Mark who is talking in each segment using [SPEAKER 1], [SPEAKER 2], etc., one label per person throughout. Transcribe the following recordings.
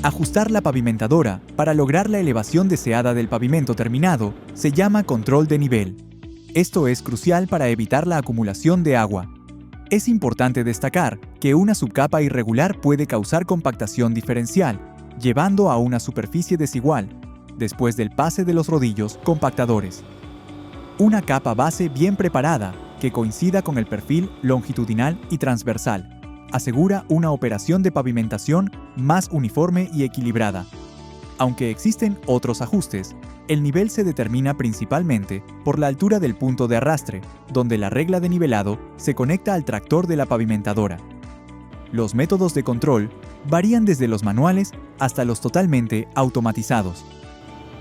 [SPEAKER 1] Ajustar la pavimentadora para lograr la elevación deseada del pavimento terminado se llama control de nivel. Esto es crucial para evitar la acumulación de agua. Es importante destacar que una subcapa irregular puede causar compactación diferencial, llevando a una superficie desigual, después del pase de los rodillos compactadores. Una capa base bien preparada, que coincida con el perfil longitudinal y transversal, asegura una operación de pavimentación más uniforme y equilibrada. Aunque existen otros ajustes, el nivel se determina principalmente por la altura del punto de arrastre, donde la regla de nivelado se conecta al tractor de la pavimentadora. Los métodos de control varían desde los manuales hasta los totalmente automatizados.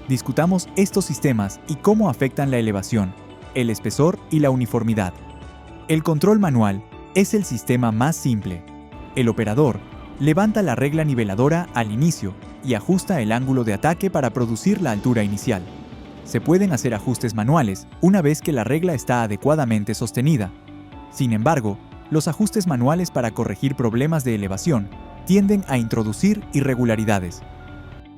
[SPEAKER 1] Discutamos estos sistemas y cómo afectan la elevación, el espesor y la uniformidad. El control manual es el sistema más simple. El operador levanta la regla niveladora al inicio y ajusta el ángulo de ataque para producir la altura inicial. Se pueden hacer ajustes manuales una vez que la regla está adecuadamente sostenida. Sin embargo, los ajustes manuales para corregir problemas de elevación tienden a introducir irregularidades.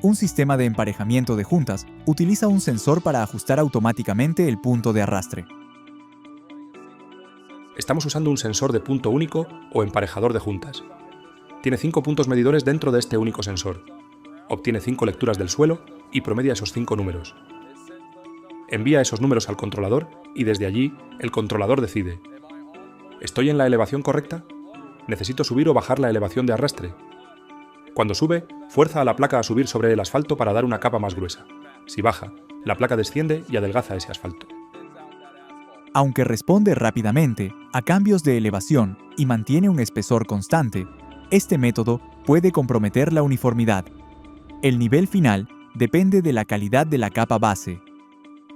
[SPEAKER 1] Un sistema de emparejamiento de juntas utiliza un sensor para ajustar automáticamente el punto de arrastre.
[SPEAKER 2] Estamos usando un sensor de punto único o emparejador de juntas. Tiene 5 puntos medidores dentro de este único sensor. Obtiene 5 lecturas del suelo y promedia esos 5 números. Envía esos números al controlador y desde allí el controlador decide: ¿estoy en la elevación correcta? ¿Necesito subir o bajar la elevación de arrastre? Cuando sube, fuerza a la placa a subir sobre el asfalto para dar una capa más gruesa. Si baja, la placa desciende y adelgaza ese asfalto.
[SPEAKER 1] Aunque responde rápidamente a cambios de elevación y mantiene un espesor constante, este método puede comprometer la uniformidad. El nivel final depende de la calidad de la capa base.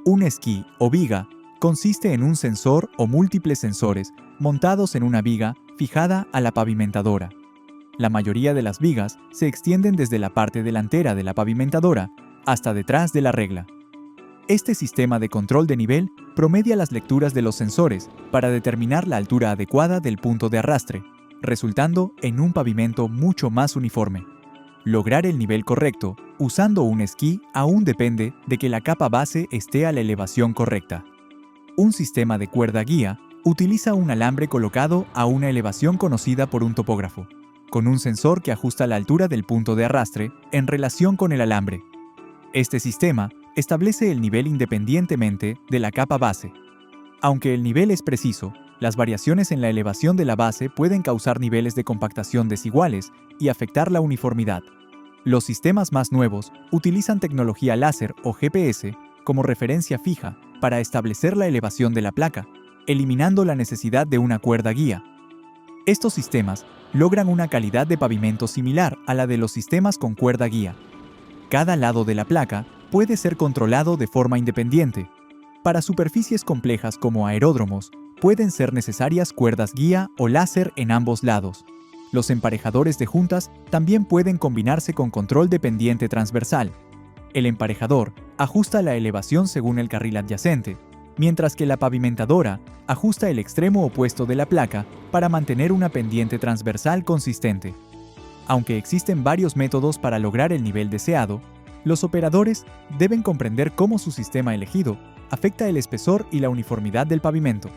[SPEAKER 1] Un esquí o viga consiste en un sensor o múltiples sensores montados en una viga fijada a la pavimentadora. La mayoría de las vigas se extienden desde la parte delantera de la pavimentadora hasta detrás de la regla. Este sistema de control de nivel promedia las lecturas de los sensores para determinar la altura adecuada del punto de arrastre, resultando en un pavimento mucho más uniforme. Lograr el nivel correcto usando un esquí aún depende de que la capa base esté a la elevación correcta. Un sistema de cuerda guía utiliza un alambre colocado a una elevación conocida por un topógrafo, con un sensor que ajusta la altura del punto de arrastre en relación con el alambre. Este sistema establece el nivel independientemente de la capa base. Aunque el nivel es preciso, las variaciones en la elevación de la base pueden causar niveles de compactación desiguales y afectar la uniformidad. Los sistemas más nuevos utilizan tecnología láser o GPS como referencia fija para establecer la elevación de la placa, eliminando la necesidad de una cuerda guía. Estos sistemas logran una calidad de pavimento similar a la de los sistemas con cuerda guía. Cada lado de la placa puede ser controlado de forma independiente. Para superficies complejas como aeródromos, pueden ser necesarias cuerdas guía o láser en ambos lados. Los emparejadores de juntas también pueden combinarse con control de pendiente transversal. El emparejador ajusta la elevación según el carril adyacente, mientras que la pavimentadora ajusta el extremo opuesto de la placa para mantener una pendiente transversal consistente. Aunque existen varios métodos para lograr el nivel deseado, los operadores deben comprender cómo su sistema elegido afecta el espesor y la uniformidad del pavimento.